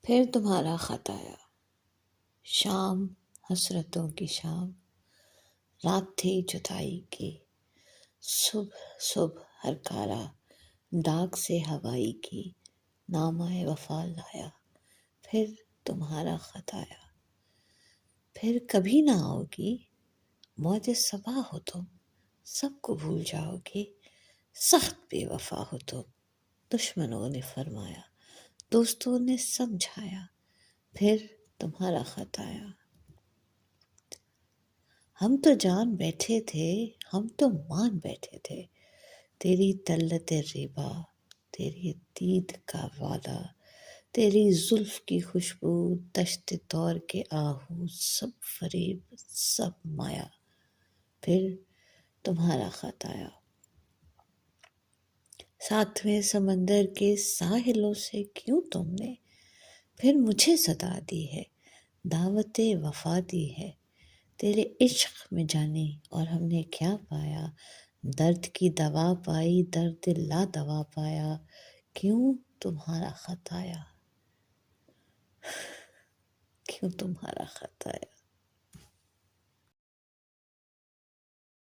پھر تمہارا خط آیا، شام حسرتوں کی شام، رات تھی جدائی کی، صبح صبح ہر کارا ڈاک سے ہوائی کی، نامہ وفا لایا، پھر تمہارا خط آیا۔ پھر کبھی نہ آؤ گی، موج صبا ہو تم، سب کو بھول جاؤ گی، سخت بے وفا ہو تم، دشمنوں نے فرمایا، دوستوں نے سمجھایا، پھر تمہارا خط آیا۔ ہم تو جان بیٹھے تھے، ہم تو مان بیٹھے تھے، تیری طلت ریبا، تیری دید کا وعدہ، تیری زلف کی خوشبو، دشت دور کے آہو، سب فریب سب مایا، پھر تمہارا خط آیا۔ ساتویں سمندر کے ساحلوں سے کیوں تم نے پھر مجھے صدا دی ہے، دعوت وفا دی ہے، تیرے عشق میں جانے اور ہم نے کیا پایا، درد کی دوا پائی، درد لا دوا پایا، کیوں تمہارا خط آیا، کیوں تمہارا خط آیا۔